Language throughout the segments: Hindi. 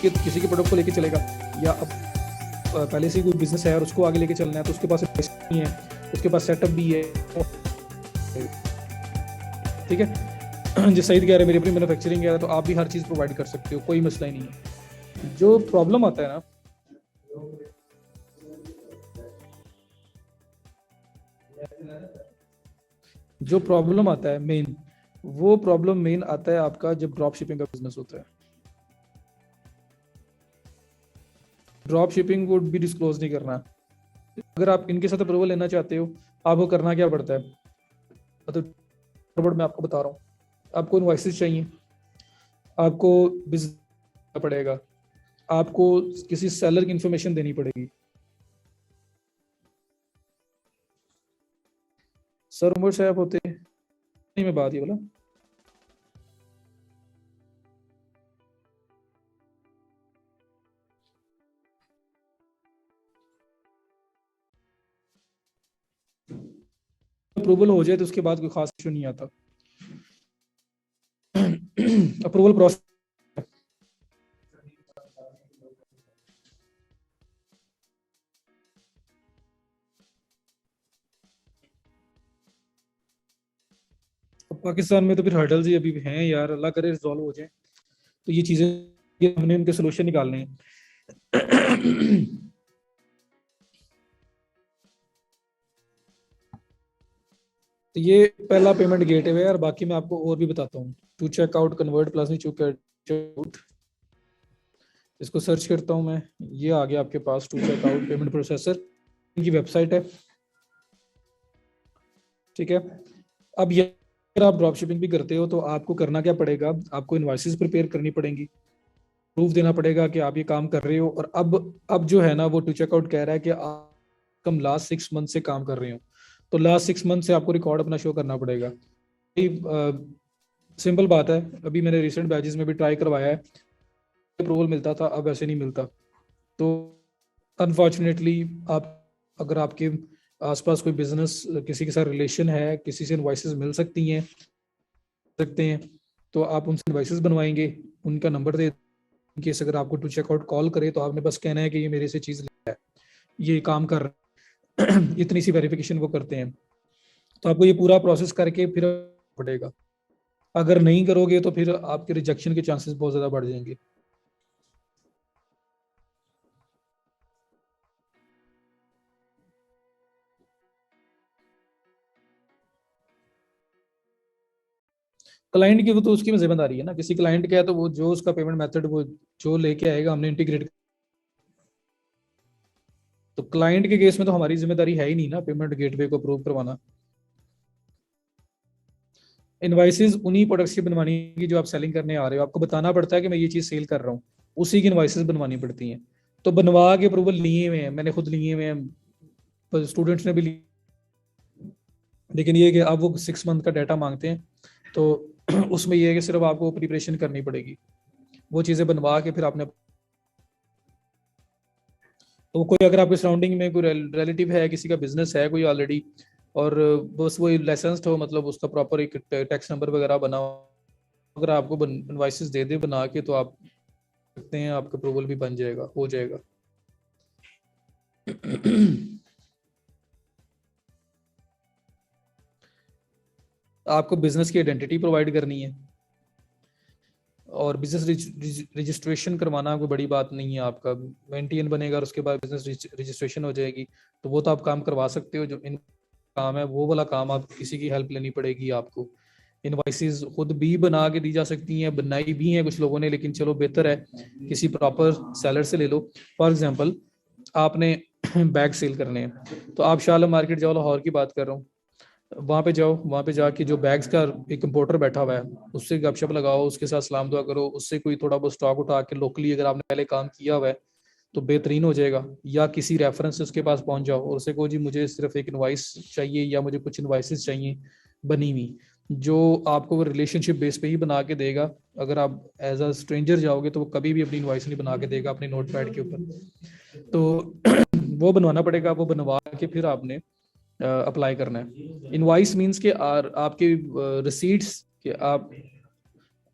उसके किसी के प्रोडक्ट को लेके चलेगा, या अब पहले से कोई बिजनेस है और उसको आगे लेके चलना है, तो उसके पास नहीं है, उसके पास सेटअप भी है, ठीक है। जिस सईद कह रहे हैं मेरी अपनी मैन्युफैक्चरिंग है, तो आप भी हर चीज़ प्रोवाइड कर सकते हो, कोई मसला ही नहीं है। जो प्रॉब्लम आता है ना, जो प्रॉब्लम आता है मेन, वो प्रॉब्लम मेन आता है आपका जब ड्रॉप शिपिंग का बिजनेस होता है। ड्रॉप शिपिंग को भी डिस्क्लोज नहीं करना। अगर आप इनके साथ अप्रूवल लेना चाहते हो, आपको करना क्या पड़ता है, मतलब मैं आपको बता रहा हूँ। आपको इनवॉइसेस चाहिए, आपको बिजनेस पड़ेगा, आपको किसी सेलर की इंफॉर्मेशन देनी पड़ेगी। सर उमर साहब होते नहीं, मैं बात ये बोला, अप्रूवल हो जाए तो उसके बाद कोई खास इशू नहीं आता। अप्रूवल प्रोसेस पाकिस्तान में तो फिर हर्डल्स ही अभी भी हैं यार, अल्लाह करे रिजॉल्व हो जाए। तो ये चीजें हमने उनके सोल्यूशन निकालने हैं। तो ये पहला पेमेंट गेटवे है, और बाकी मैं आपको और भी बताता हूँ। टू चेकआउट कन्वर्ट प्लस नहीं चेकआउट, इसको सर्च करता हूँ मैं, ये आ गया आपके पास टू चेकआउट पेमेंट प्रोसेसर, इनकी वेबसाइट है, ठीक है। अब ये अगर आप ड्रॉप शिपिंग भी करते हो तो आपको करना क्या पड़ेगा, आपको इनवॉइसेस प्रिपेयर करनी पड़ेंगी, प्रूफ देना पड़ेगा कि आप ये काम कर रहे हो। और अब जो है ना, वो टू चेकआउट कह रहा है कि आप कम लास्ट 6 मंथ से काम कर रहे हो, तो लास्ट 6 मंथ से आपको रिकॉर्ड अपना शो करना पड़ेगा। सिंपल बात है, अभी मैंने रिसेंट बैचेस में भी ट्राई करवाया है, अप्रूवल मिलता था, अब ऐसे नहीं मिलता। तो अनफॉर्चुनेटली आप, अगर आपके आसपास कोई बिजनेस, किसी के साथ रिलेशन है, किसी से इनवॉइसेस मिल सकती हैं, तो आप उनसे इनवॉइसेस बनवाएंगे, उनका नंबर दे, केस अगर आपको टू चेकआउट कॉल करे तो आपने बस कहना है कि ये मेरे से चीज़ है, ये काम कर रहा है। इतनी सी वेरिफिकेशन वो करते हैं। तो आपको ये पूरा प्रोसेस करके फिर पड़ेगा, अगर नहीं करोगे तो फिर आपके रिजेक्शन के चांसेस बहुत ज़्यादा बढ़ जाएंगे। क्लाइंट की वो तो उसकी जिम्मेदारी है ना, किसी क्लाइंट का है तो वो जो उसका पेमेंट मेथड वो जो लेके आएगा, हमने इंटीग्रेट। तो क्लाइंट के केस में तो हमारी जिम्मेदारी है ही नहीं ना पेमेंट गेटवे को अप्रूव करवाना। इनवाइसेस उन्हीं प्रोडक्ट्स की बनवानी की जो आप सेलिंग करने आ रहे हो, आपको बताना पड़ता है कि मैं ये चीज़ सेल कर रहा हूँ, उसी की इनवाइसेस बनवानी पड़ती हैं। तो बनवा के अप्रूवल लिए हुए हैं, मैंने खुद लिए हुए हैं, स्टूडेंट्स ने भी लिए, लेकिन ये कि अब वो 6 मंथ का डाटा मांगते हैं, तो उसमें ये है कि सिर्फ आपको प्रिपरेशन करनी पड़ेगी, वो चीज़ें बनवा के फिर आपने। तो कोई अगर आपके सराउंडिंग में कोई रिलेटिव है, किसी का बिजनेस है कोई ऑलरेडी, और बस वो लाइसेंस्ड हो, मतलब उसका प्रॉपर एक टैक्स नंबर वगैरह बना हो, अगर आपको इनवाइसेस दे दे बना के, तो आप सकते हैं, आपका अप्रूवल भी बन जाएगा, हो जाएगा। आपको बिजनेस की आइडेंटिटी प्रोवाइड करनी है, और बिजनेस रजिस्ट्रेशन करवाना कोई बड़ी बात नहीं है, आपका मेंटेन बनेगा और उसके बाद बिजनेस रजिस्ट्रेशन हो जाएगी। तो वो तो आप काम करवा सकते हो, जो इन काम है वो वाला काम आप किसी की हेल्प लेनी पड़ेगी आपको। इनवाइसेस खुद भी बना के दी जा सकती हैं, बनाई भी हैं कुछ लोगों ने, लेकिन चलो बेहतर है किसी प्रॉपर सेलर से ले लो। फॉर एग्जांपल, आपने बैग सेल करने हैं, तो आप शाह मार्केट जाओ, लाहौर की बात कर रहा हूँ, वहाँ पे जाओ, वहाँ पे जाके जो बैग्स का एक इम्पोर्टर बैठा हुआ है, उससे गपशप लगाओ, उसके साथ सलाम दुआ करो, उससे कोई थोड़ा बहुत स्टॉक उठा के लोकली, अगर आपने पहले काम किया हुआ है तो बेहतरीन हो जाएगा। या किसी रेफरेंस से उसके पास पहुंच जाओ और उससे कहो जी मुझे सिर्फ एक इनवाइस चाहिए, या मुझे कुछ इनवाइसेस चाहिए बनी हुई, जो आपको वो रिलेशनशिप बेस पे ही बना के देगा। अगर आप एज अ स्ट्रेंजर जाओगे तो वो कभी भी अपनी इनवाइस नहीं बना के देगा अपने नोट पैड के ऊपर। तो वो बनवाना पड़ेगा, वो बनवा के फिर आपने अप्लाई करना है। इनवाइस मींस के आपके रिसीट्स के आप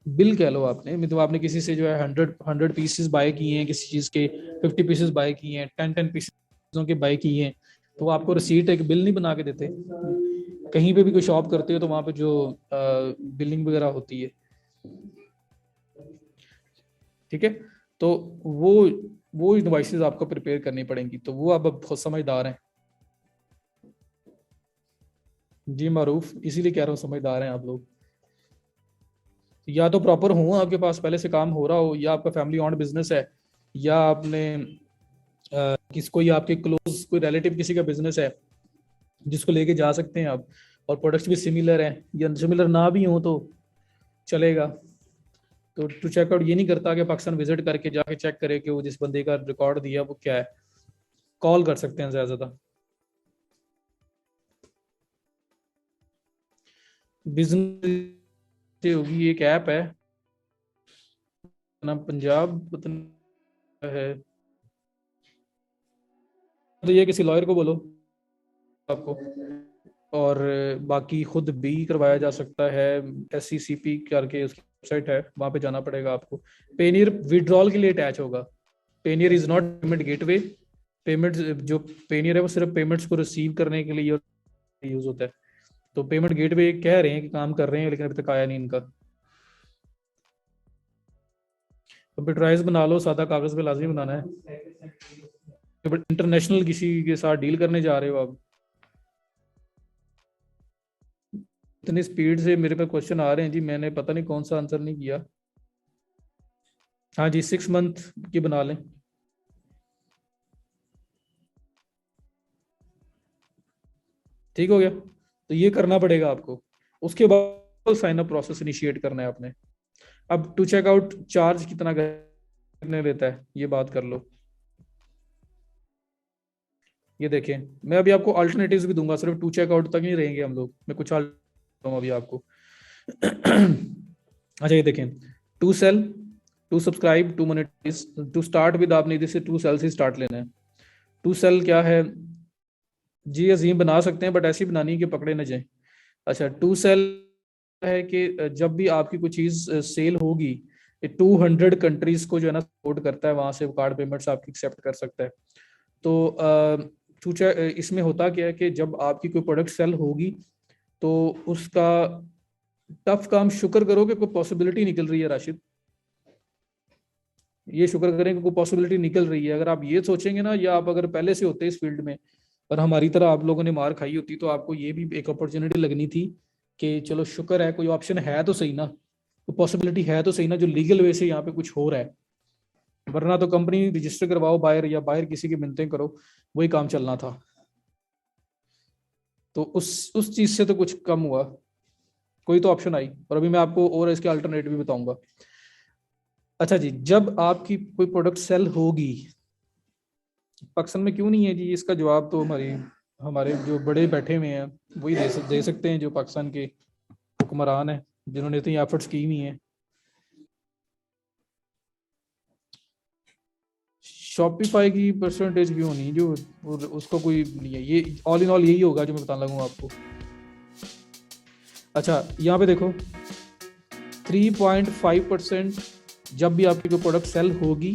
बिल कह लो आपने, मतलब आपने किसी से जो है 100 पीसेस बाय किए हैं किसी चीज के, 50 पीसेस बाय किए हैं, 10 पीसेस के बाय किए हैं, तो वो आपको रिसीट एक बिल नहीं बना के देते। कहीं पे भी कोई शॉप करते हो तो वहां पे जो बिलिंग वगैरह होती है, ठीक है, तो वो इनवॉइसेस आपको प्रिपेयर करनी पड़ेंगी, तो वो आप अब खुद समझदार हैं। जी मारूफ, इसीलिए कह रहा हूँ समझदार हैं आप लोग। या तो प्रॉपर हो आपके पास पहले से काम हो रहा हो, या आपका फैमिली ऑन्ड बिजनेस है, या आपने कोई आपके क्लोज कोई रिलेटिव किसी का बिजनेस है जिसको लेके जा सकते हैं आप, और प्रोडक्ट्स भी सिमिलर हैं, या सिमिलर ना भी हो तो चलेगा। तो टू चेकआउट ये नहीं करता कि पाकिस्तान विजिट करके जाके चेक करे कि वो जिस बंदे का रिकॉर्ड दिया वो क्या है। कॉल कर सकते हैं ज्यादा। बिजनेस होगी, एक ऐप है ना, पंजाब पता नहीं है, तो ये किसी लॉयर को बोलो आपको, और बाकी खुद भी करवाया जा सकता है। SCCP करके उसकी वेबसाइट है, वहां पे जाना पड़ेगा आपको। पेनियर विड्रॉल के लिए अटैच होगा। Payeer is not payment gateway. Payment जो पेनियर है वो सिर्फ पेमेंट्स को रिसीव करने के लिए यूज होता है। तो पेमेंट गेटवे कह रहे हैं कि काम कर रहे हैं, लेकिन अभी तक आया नहीं इनका। कंप्यूटराइज बना लो, सादा कागज पे लाजमी बनाना है। बट इंटरनेशनल किसी के साथ डील करने जा रहे हो आप, इतनी स्पीड से मेरे पे क्वेश्चन आ रहे हैं जी, मैंने पता नहीं कौन सा आंसर नहीं किया। हाँ जी, 6 मंथ की बना लें। ठीक हो गया, तो ये करना पड़ेगा आपको। उसके बाद साइन अप प्रोसेस इनिशिएट करना है आपने। अब टू चेकआउट चार्ज कितना करने देता है ये बात कर लो। ये देखें, मैं अभी आपको अल्टरनेटिव्स भी दूंगा, सिर्फ टू चेकआउट तक नहीं रहेंगे हम लोग, मैं कुछ दूंगा अभी आपको। अच्छा ये देखें, to sell, to subscribe, to monetise, to start with, आपने इधर से टू सेल से स्टार्ट लेना है। टू सेल क्या है जी, अजीम बना सकते हैं बट ऐसी बनानी है कि पकड़े ना जाए। अच्छा, टू सेल है कि जब भी आपकी कोई चीज सेल होगी, 200 कंट्रीज को जो है ना सपोर्ट करता है, वहां से कार्ड पेमेंट्स आपकी एक्सेप्ट कर सकता है। तो चूचा इसमें होता क्या है कि जब आपकी कोई प्रोडक्ट सेल होगी तो उसका टफ काम शुक्र करो कि कोई पॉसिबिलिटी निकल रही है राशिद, ये शुक्र करें कि कोई पॉसिबिलिटी निकल रही है। अगर आप ये सोचेंगे ना, या आप अगर पहले से होते इस फील्ड में और हमारी तरह आप लोगों ने मार खाई होती, तो आपको ये भी एक अपॉर्चुनिटी लगनी थी कि चलो शुक्र है कोई ऑप्शन है तो सही ना, तो पॉसिबिलिटी है तो सही ना, जो लीगल वे से यहाँ पे कुछ हो रहा है। वरना तो कंपनी रजिस्टर करवाओ बाहर, या बाहर किसी की मिन्नतें करो, वही काम चलना था। तो उस चीज से तो कुछ कम हुआ, कोई तो ऑप्शन आई, और अभी मैं आपको और इसके अल्टरनेटिव भी बताऊंगा। अच्छा जी, जब आपकी कोई प्रोडक्ट सेल होगी, पाकिस्तान में क्यों नहीं है जी, इसका जवाब तो हमारे जो बड़े बैठे हुए हैं वही दे सकते हैं, जो पाकिस्तान के हुक्मरान हैं, जिन्होंने इतनी एफर्ट्स की हुई हैं। शॉपिफाई की परसेंटेज क्यों नहीं, जो उसका कोई नहीं है, ये ऑल इन ऑल यही होगा जो मैं बताने लगूंगा आपको। अच्छा यहाँ पे देखो, 3.5% जब भी आपकी कोई प्रोडक्ट सेल होगी।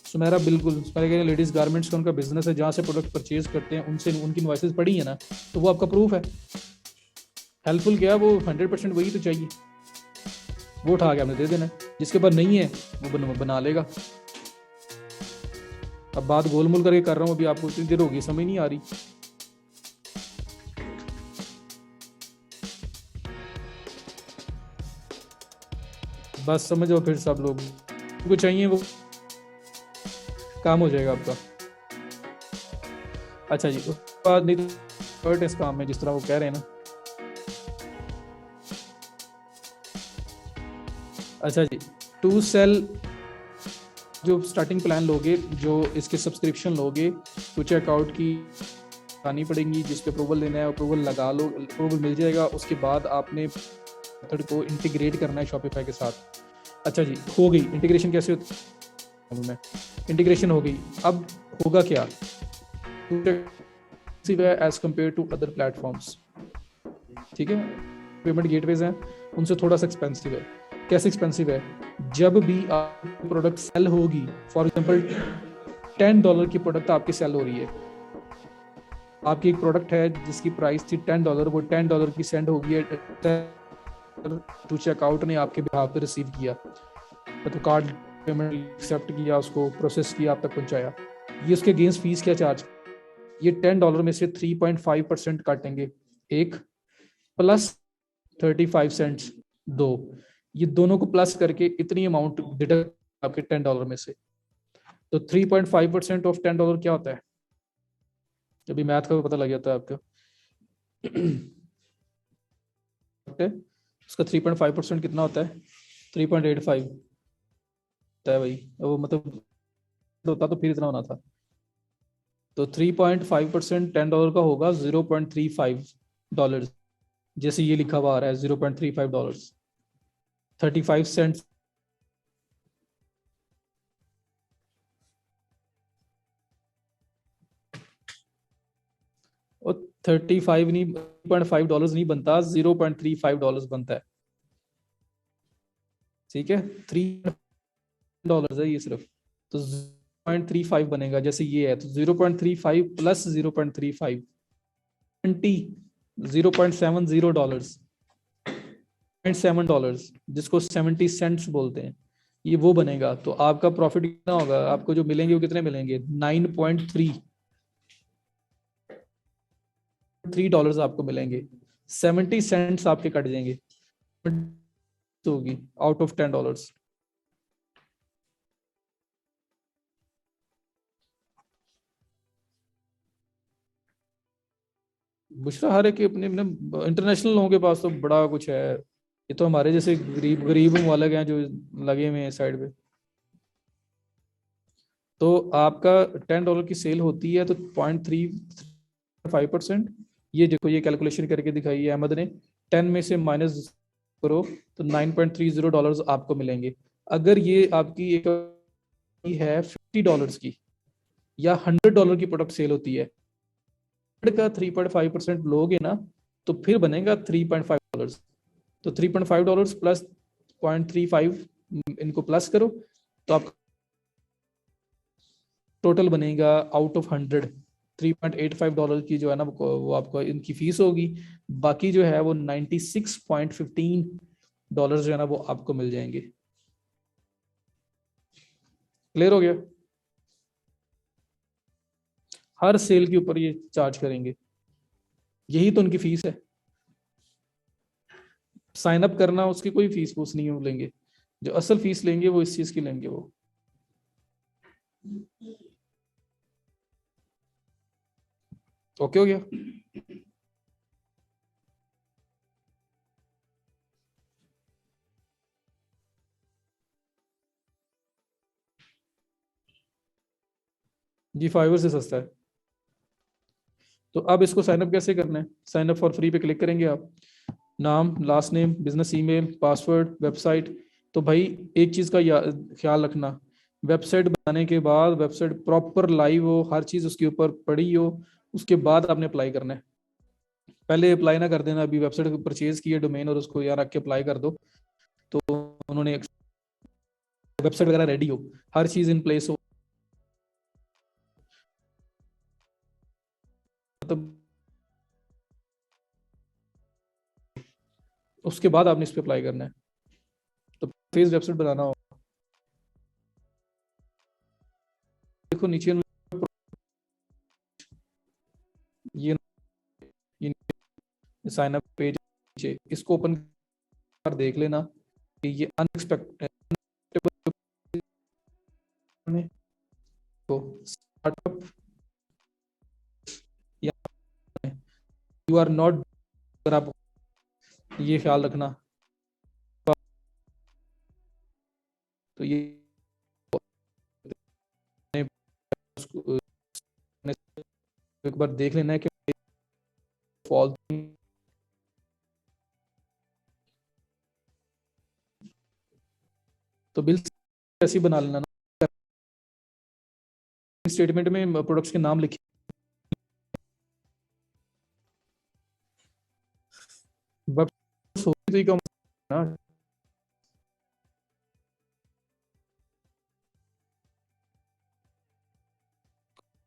सुमेरा बिल्कुल, सुमेरा लेडीज गारमेंट्स का उनका बिजनेस है, जहाँ से प्रोडक्ट परचेज करते हैं उनसे उनकी इनवॉइसेस पड़ी है ना, तो वो आपका प्रूफ है। हेल्पफुल क्या, वो 100% वही तो चाहिए, वो उठा के आपने दे देना। जिसके पास नहीं है वो बना लेगा। अब बात गोलमोल करके कर रहा हूँ, अभी आपको इतनी देर होगी समझ नहीं आ रही। बस समझो फिर सब लोग को चाहिए, वो काम हो जाएगा आपका। अच्छा जी, उसके बाद नहीं तो इस काम में जिस तरह वो कह रहे हैं ना। अच्छा जी, टू सेल जो स्टार्टिंग प्लान लोगे, जो इसके सब्सक्रिप्शन लोगे, टू चेकआउट की आनी पड़ेगी, जिस पे अप्रूवल लेना है अप्रूवल लगा लो, अप्रूवल मिल जाएगा। उसके बाद आपने मेथड को इंटीग्रेट करना है शॉपिफाई के साथ। अच्छा जी, हो गई इंटीग्रेशन, कैसे होती है इंटीग्रेशन हो गई। अब होगा क्या as compared to other platforms, ठीक है। पेमेंट गेटवेज हैं उनसे थोड़ा सा एक्सपेंसिव है। कैसे एक्सपेंसिव है? जब भी आप प्रोडक्ट सेल होगी, फॉर एग्जांपल $10 की प्रोडक्ट आपकी सेल हो रही है, आपकी एक प्रोडक्ट है जिसकी प्राइस थी $10, वो $10 की सेंड होगी है टू चेकआउट ने आपके बिहाफ पे रिसीव किया, तो कार्ड पेमेंट एक्सेप्ट किया, उसको प्रोसेस किया, आप तक पहुंचाया। ये उसके अगेंस्ट फीस क्या चार्ज? ये $10 में से 3.5% काटेंगे एक, प्लस 35 सेंट्स दो, ये दोनों को प्लस करके इतनी अमाउंट डिडक्ट आपके $10 में से। तो 3.5% ऑफ $10 क्या होता है? अभी मैथ का पता लग जाता है आपको। उसका 3.5% कितना होता है? 3.85 होता है भाई, वो मतलब होता तो फिर इतना होना था। तो 3.5% $10 का होगा $0.35, जैसे ये लिखा हुआ आ रहा है $0.35, 35 सेंट्स। और 35 नहीं, $0.5 नहीं बनता, $0.35 बनता है। ठीक है, $3 है ये सिर्फ, तो 0.35 बनेगा। जैसे ये है तो 0.35 प्लस 0.35 $0.70, $0.7, जिसको 70 सेंट्स बोलते हैं, ये वो बनेगा। तो आपका प्रॉफिट कितना होगा? आपको जो मिलेंगे वो कितने मिलेंगे? 9.33 आपको मिलेंगे, 70 सेंट्स आपके कट जाएंगे होगी आउट ऑफ $10। बुशरा, हर एक अपने इंटरनेशनल लोगों के पास तो बड़ा कुछ है, ये तो हमारे जैसे गरीब गरीब वाले हैं जो लगे हुए हैं साइड पे। तो आपका $10 की सेल होती है तो 0.35%, ये देखो ये कैलकुलेशन करके दिखाई है अहमद ने, 10 में से माइनस करो तो $9.30 आपको मिलेंगे। अगर ये आपकी एक है $50 की या $100 की प्रोडक्ट सेल होती है, का 3.5% लोगे ना, तो फिर बनेगा $3.5। तो $3.5 प्लस 0.35, इनको प्लस करो तो आप टोटल बनेगा आउट ऑफ 100 $3.85 की जो है ना वो आपको इनकी फीस होगी। बाकी जो है वो $96.15 जो है ना वो आपको मिल जाएंगे। क्लियर हो गया? हर सेल के ऊपर ये चार्ज करेंगे, यही तो उनकी फीस है। साइन अप करना उसकी कोई फीस फूस नहीं लेंगे, जो असल फीस लेंगे वो इस चीज की लेंगे वो। ओके हो गया? जी फाइवर से सस्ता है। तो अब इसको साइन अप कैसे करना है? साइन अप फॉर फ्री पे क्लिक करेंगे आप, नाम, last name, business email, password, website. तो भाई एक चीज का ख्याल रखना, वेबसाइट बनाने के बाद वेबसाइट प्रॉपर लाइव हो, हर चीज उसके ऊपर पड़ी हो, उसके बाद आपने अप्लाई करना है। पहले अप्लाई ना कर देना, अभी वेबसाइट परचेज की है डोमेन और उसको यार रख के अप्लाई कर दो, तो उन्होंने वेबसाइट वगैरह रेडी हो, हर चीज इन प्लेस हो, मतलब उसके बाद आपने इस पर अप्लाई करना है। तो फेस वेबसाइट बनाना हो, देखो नीचे ये साइन अप पेज, इसको ओपन कर देख लेना कि ये अनएक्सपेक्टेड तो स्टार्टअप या यू आर नॉट, अगर आप ये ख्याल रखना, तो ये एक बार देख लेना है कि फॉल, तो बिल ऐसे ही बना लेना ना, स्टेटमेंट में प्रोडक्ट्स के नाम लिखे, तो ई कॉमर्स ना,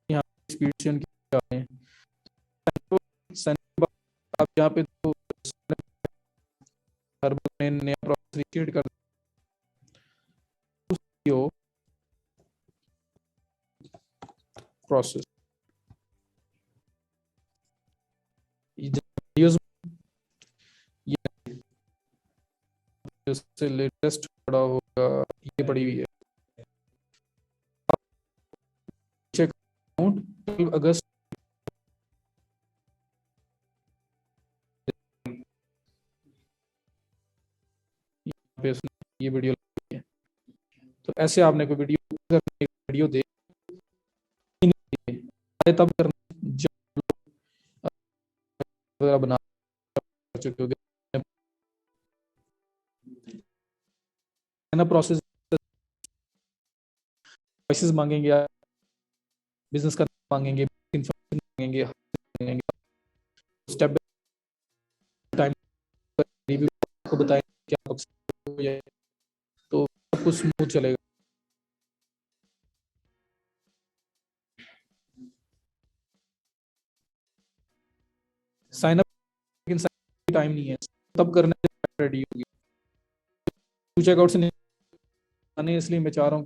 यहाँ स्पीड से उनकी आ रहे हैं। तो आप यहाँ पे तो हर बार नया प्रोसेस इनिशिएट कर हो प्रोसेस, वीडियोस ये उससे लेटेस्ट पड़ा होगा, ये पड़ी हुई है चेक अकाउंट 12 अगस्त पे उसने ये वीडियो लगाई है। तो ऐसे आपने कोई वीडियो दे तब करना जब वगैरह बना चुके हो ना प्रोसेस, वॉइसेस मांगेंगे, बिजनेस का मांगेंगे, इन्फॉर्मेशन मांगेंगे, स्टेप टाइम रिव्यू को बताएंगे क्या, तो सब कुछ स्मूथ चलेगा। साइन अप, लेकिन टाइम नहीं है तब करने रेडी होगी, चेकआउट से नहीं आने, इसलिए मैं चाह रहा हूँ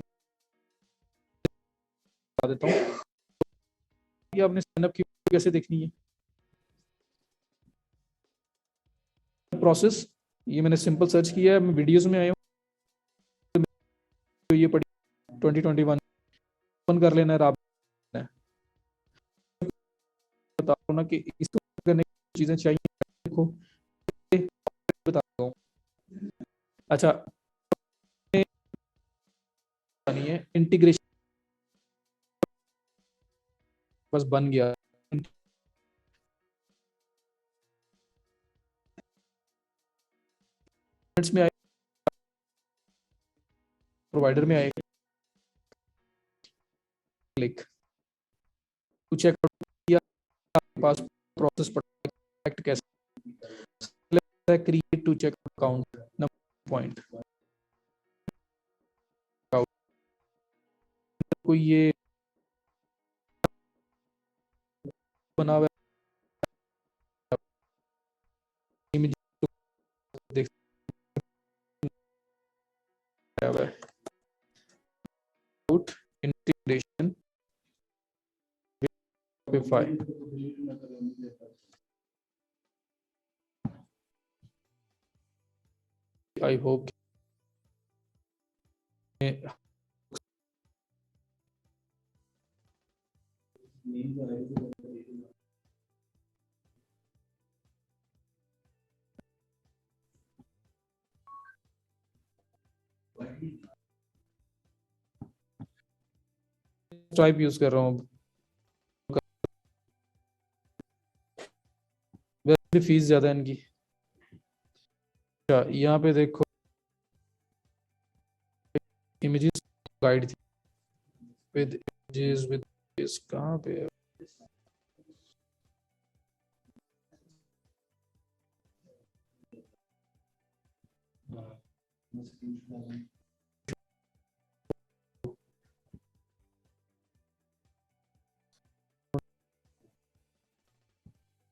बता देता हूँ कि आपने साइन अप की कैसे देखनी है प्रोसेस। ये मैंने सिंपल सर्च किया है, मैं वीडियोस में आया हूँ, तो ये पड़ी 2021 ओपन कर लेना है। आप बताओ ना कि इसको करने की चीजें चाहिए, देखो बताता हूँ। अच्छा, है इंटीग्रेशन बस बन गया, में आए, प्रोवाइडर में आए, क्लिक टू चेक किया, पास प्रोसेस पर कैसे create to check account number point, कोई ये बना हुआ इमेज देख हुआ है, out integration Shopify, I hope type use कर रहा हूँ, वैसे फीस ज्यादा है इनकी। अच्छा, यहाँ पे देखो इमेजेस गाइड थी विद इमेजेस विद इस कहाँ पे है?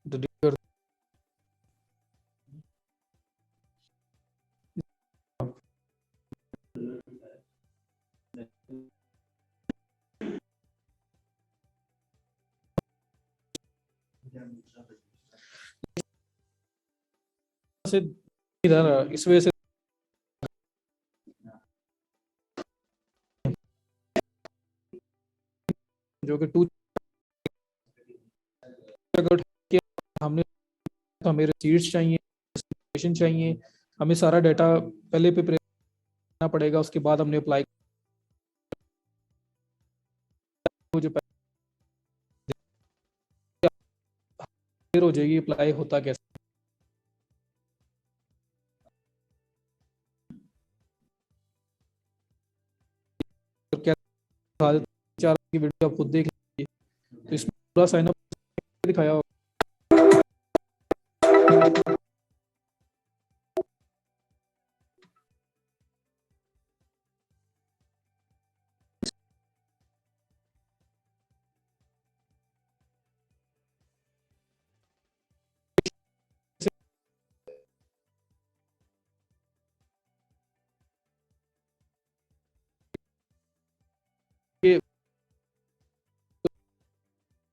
डिलीट कर से इधर इस वजह से जो कि टू हमने, तो हमें रिसीट्स चाहिए, चाहिए, हमें सारा डाटा पहले पे करना पड़ेगा, उसके बाद हमने अप्लाई जो फिर हो जाएगी अप्लाई होता कैसे। तो क्या चार की वीडियो आप खुद देख लीजिए, तो इसमें पूरा साइन अप दिखाया होगा।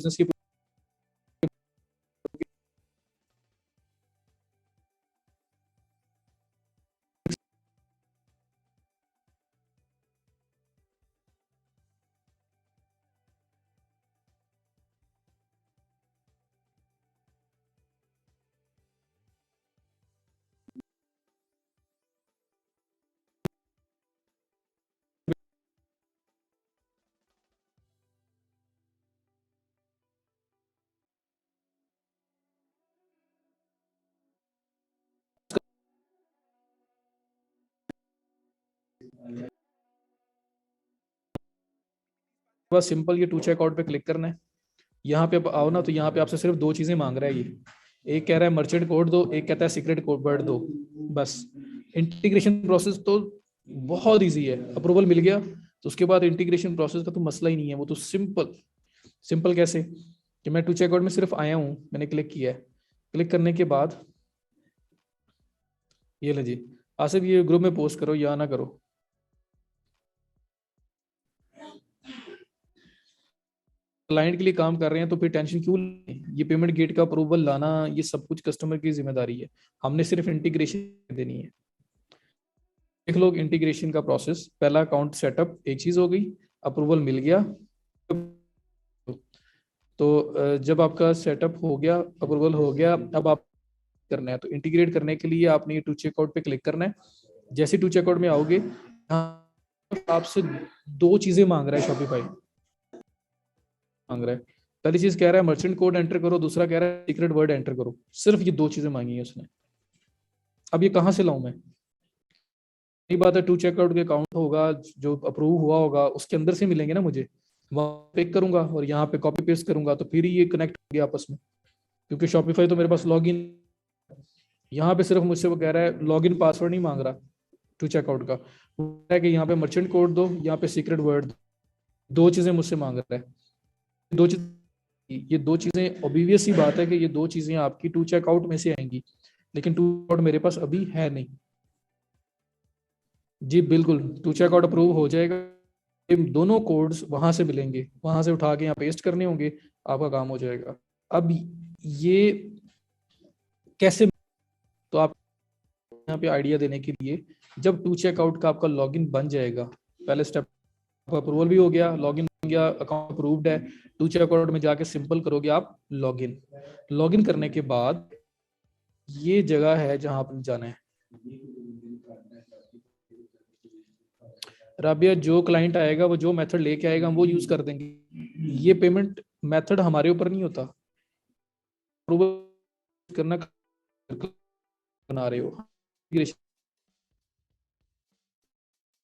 बिजनेस की बस सिंपल ये टू चेकआउट पे क्लिक करना है। यहाँ पे आओ ना, तो यहाँ पे आपसे सिर्फ दो चीजें मांग रहा है ये। एक कह रहा है मर्चेंट कोड दो, एक कहता है सीक्रेट कोड वर्ड दो। बस इंटीग्रेशन प्रोसेस तो बहुत इजी है। अप्रूवल मिल गया तो उसके बाद इंटीग्रेशन प्रोसेस का तो मसला ही नहीं है। वो तो सिंपल सिंपल कैसे कि मैं टू चेकआउट में सिर्फ आया हूँ, मैंने क्लिक किया है। क्लिक करने के बाद ये ले जी, आसिफ ये ग्रुप में पोस्ट करो या ना करो। क्लाइंट के लिए काम कर रहे हैं तो फिर टेंशन क्यों लें? ये पेमेंट गेट का अप्रूवल लाना ये सब कुछ कस्टमर की जिम्मेदारी है। हमने सिर्फ इंटीग्रेशन देनी है। देख लो इंटीग्रेशन का प्रोसेस, पहला अकाउंट सेटअप एक चीज हो गई, अप्रूवल मिल गया। तो जब आपका सेटअप हो गया, अप्रूवल हो गया, अब आप करना है तो इंटीग्रेट करने के लिए आपने टू चेकआउट पे क्लिक करना है। जैसे टू चेकआउट में आओगे, आपसे दो चीजें मांग रहा है शॉपिफाई, मांग रहा है। पहली चीज कह रहा है मर्चेंट कोड एंटर करो, दूसरा कह रहा है सीक्रेट वर्ड एंटर करो। सिर्फ ये दो चीजें मांगी है उसने। अब ये कहाँ से लाऊं मैं? यही बात है, टू चेकआउट के अकाउंट होगा जो अप्रूव हुआ होगा उसके अंदर से मिलेंगे ना मुझे। वहां पिक करूंगा और यहाँ पे कॉपी पेस्ट करूंगा तो फिर ये कनेक्ट होंगे आपस में। क्योंकि शॉपिफाई तो मेरे पास लॉग इन, यहाँ पे सिर्फ मुझसे वो कह रहा है लॉग इन पासवर्ड नहीं मांग रहा टू चेकआउट का। वो कह रहा है कि यहाँ पे मर्चेंट कोड दो, यहाँ पे सीक्रेट वर्ड दो। दो चीजें मुझसे मांग रहा है। दो चीज, ये दो चीजें ऑब्वियस ही बात है कि ये दो चीजें आपकी टू चेकआउट में से आएंगी, लेकिन टू चेकआउट मेरे पास अभी है नहीं। जी बिल्कुल, टू चेकआउट अप्रूव हो जाएगा, ये दोनों कोड्स वहां से मिलेंगे, वहां से उठा के यहाँ पेस्ट करने होंगे, आपका काम हो जाएगा। अब ये कैसे, तो आप यहाँ पे आइडिया देने के लिए, जब टू चेकआउट का आपका लॉगिन बन जाएगा, पहले स्टेप अप्रूवल भी हो गया, लॉगिन हो गया, अकाउंट अप्रूव्ड है, टू चेकआउट में जाके सिंपल करोगे आप लॉगिन। लॉगिन करने के बाद ये जगह है जहां आपने जाना है। राबिया, जो क्लाइंट आएगा वो जो मेथड लेके आएगा हम वो यूज कर देंगे। ये पेमेंट मेथड हमारे ऊपर नहीं होता, अप्रूवल करना बना रहे हो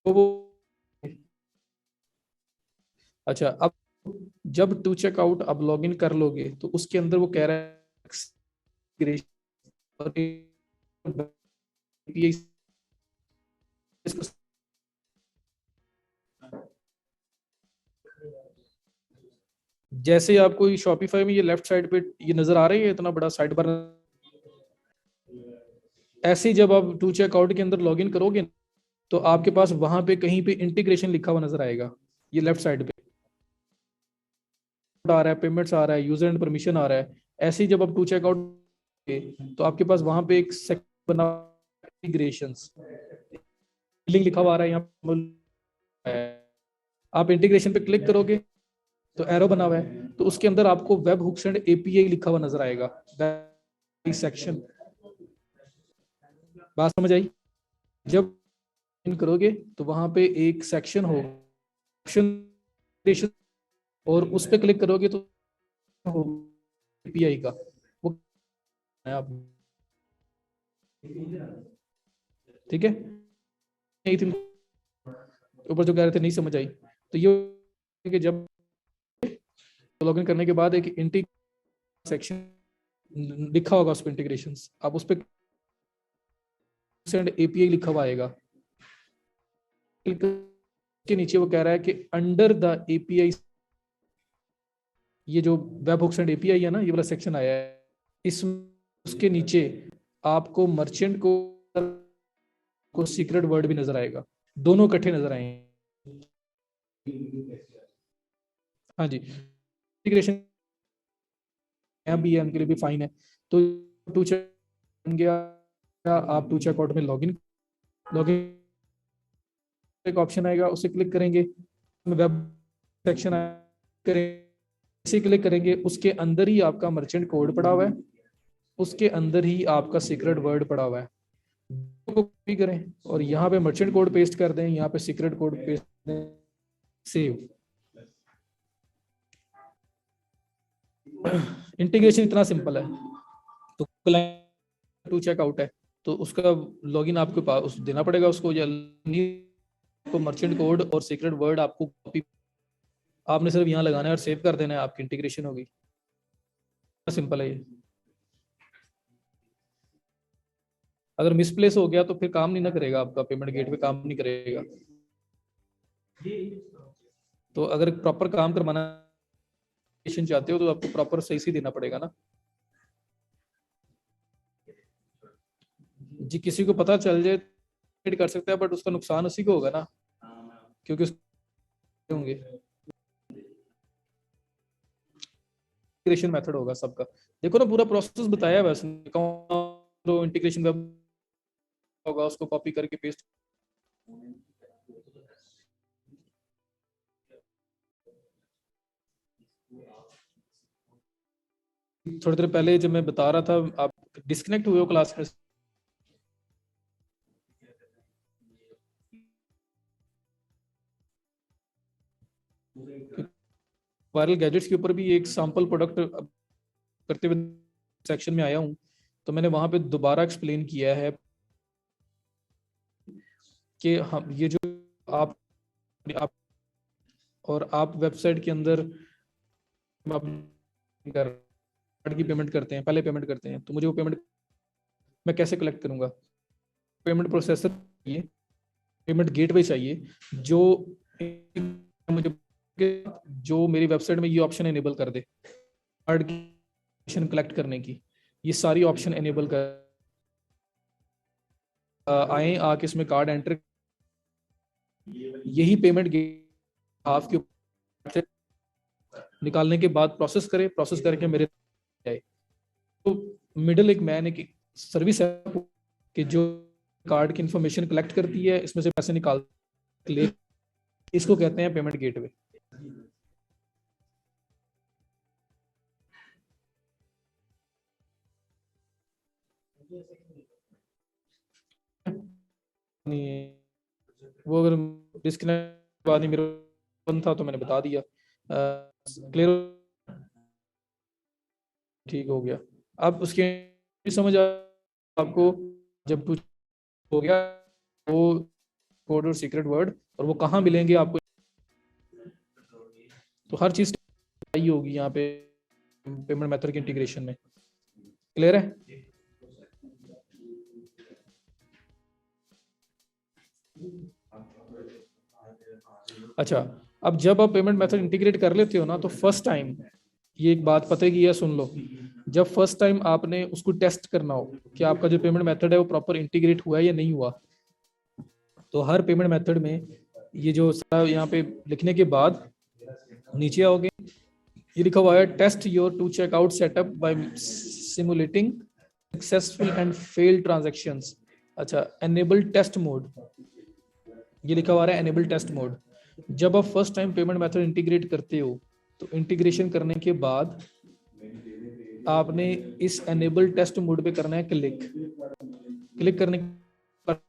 वो। अच्छा, अब जब टू चेकआउट अब लॉगिन कर लोगे तो उसके अंदर वो कह रहा है जैसे आपको शॉपिफाई में ये लेफ्ट साइड पे ये नजर आ रही है इतना बड़ा साइड बार, ऐसे ही जब आप टू चेकआउट के अंदर लॉगिन करोगे तो आपके पास वहां पे कहीं पे इंटीग्रेशन लिखा हुआ नजर आएगा। ये लेफ्ट साइड पे आ रहा है, पेमेंट्स आ रहा है, यूजर एंड परमिशन आ रहा है। ऐसे ही जब आप टू चेकआउट तो आपके पास वहां पे एक सेक्शन बना इंटीग्रेशंस, लिंक लिखा हुआ आ रहा है यहाँ। आप इंटीग्रेशन पे क्लिक करोगे तो एरो बना हुआ है, तो उसके अंदर आपको वेब हुक्स एंड एपीआई लिखा हुआ नजर आएगा सेक्शन। बात समझ आई? जब इन करोगे तो वहां पे एक सेक्शन हो ऑप्शन, और उस पर क्लिक करोगे तो एपीआई का वो है आप, ठीक है? नहीं थी ऊपर जो कह रहे थे नहीं समझ आई, तो ये कि जब लॉगिन करने के बाद एक इंटी सेक्शन लिखा होगा उस पर इंटीग्रेशन, आप उस पर एपीआई लिखा हुआ आएगा, के नीचे वो कह रहा है कि अंडर द एपीआई, ये जो वेब हुक्स एंड एपीआई है ना, ये वाला सेक्शन आया है, इस उसके नीचे आपको मर्चेंट को सीक्रेट वर्ड भी नजर आएगा, दोनों इकट्ठे नजर आएंगे। हाँ जी, इंटीग्रेशन भी है उनके लिए भी फाइन है। तो टू चेक बन गया, आप टू चेकआउट में लॉगिन एक ऑप्शन आएगा, उसे क्लिक करेंगे, वेब सेक्शन करेंगे, इसे क्लिक करेंगे, उसके अंदर ही आपका मर्चेंट कोड पड़ा हुआ है, उसके अंदर ही आपका सीक्रेट वर्ड पड़ा हुआ है, कॉपी करें और यहाँ पे मर्चेंट कोड पेस्ट कर दें, यहाँ पे सीक्रेट कोड पेस्ट दें, सेव। इंटीग्रेशन इतना सिंपल है। तो टू चेकआउट है तो उसका लॉगिन आपके पास देना पड़ेगा उसको, या तो मर्चेंट कोड और सीक्रेट वर्ड आपको कॉपी, आपने सिर्फ यहाँ लगाना है और सेव कर देना है, आपकी इंटीग्रेशन होगी। सिंपल है ये। अगर मिसप्लेस हो गया तो फिर काम नहीं ना करेगा, आपका पेमेंट गेटवे काम नहीं करेगा। तो अगर प्रॉपर काम करवाना चाहते हो तो आपको प्रॉपर सही से देना पड़ेगा ना जी। किसी को पता चल जाए कर सकता है, बट उसका नुकसान उसी को होगा ना, क्योंकि होंगे इंटीग्रेशन मेथड होगा सबका। देखो ना पूरा प्रोसेस बताया है, तो इंटीग्रेशन वेब होगा, उसको कॉपी करके पेस्ट। थोड़ी देर पहले जब मैं बता रहा था, आप डिस्कनेक्ट हुए हो क्लास में। वायरल गैजेट्स के ऊपर भी एक सैंपल प्रोडक्ट करते हुए सेक्शन में आया हूं, तो मैंने वहां पे दोबारा एक्सप्लेन किया है कि हम ये जो आप और आप वेबसाइट के अंदर कार्ड की पेमेंट करते हैं, पहले पेमेंट करते हैं, तो मुझे वो पेमेंट मैं कैसे कलेक्ट करूंगा? पेमेंट प्रोसेसर चाहिए, पेमेंट गेटवे चाहिए, जो मुझे जो मेरी वेबसाइट में ये ऑप्शन एनेबल कर दे, कार्ड की कलेक्ट करने की, ये सारी ऑप्शन एनेबल कर आए, आके इसमें कार्ड एंटर, यही पेमेंट हाफ के ऊपर निकालने के बाद प्रोसेस करे, प्रोसेस करके मेरे जाए। तो मिडिल एक मैन एक सर्विस है कि जो कार्ड की इंफॉर्मेशन कलेक्ट करती है, इसमें से पैसे निकाल ले, इसको कहते हैं पेमेंट गेटवे। वो अगर डिस्कनेक्ट बाद मेरा बंद था तो मैंने बता दिया, क्लियर ठीक हो गया। अब उसके समझ आपको, जब कुछ हो गया वो कोड और सीक्रेट वर्ड और वो कहाँ मिलेंगे आपको, तो हर चीज आई होगी यहाँ पे पेमेंट मेथड के इंटीग्रेशन में। क्लियर है? अच्छा, अब जब आप पेमेंट मेथड इंटीग्रेट कर लेते हो ना, तो फर्स्ट टाइम ये एक बात पता की है, सुन लो, जब फर्स्ट टाइम आपने उसको टेस्ट करना हो कि आपका जो पेमेंट मेथड है वो प्रॉपर इंटीग्रेट हुआ है या नहीं हुआ, तो हर पेमेंट मेथड में ये जो यहाँ पे लिखने के बाद नीचे आओगे, ये लिखा हुआ है test your to checkout setup by simulating successful and failed transactions. अच्छा, एनेबल टेस्ट मोड, ये लिखा हुआ है एनेबल टेस्ट मोड। जब आप first time payment method integrate करते हो, तो इंटीग्रेशन करने के बाद आपने इस एनेबल टेस्ट मोड पे करना है क्लिक। क्लिक करने पर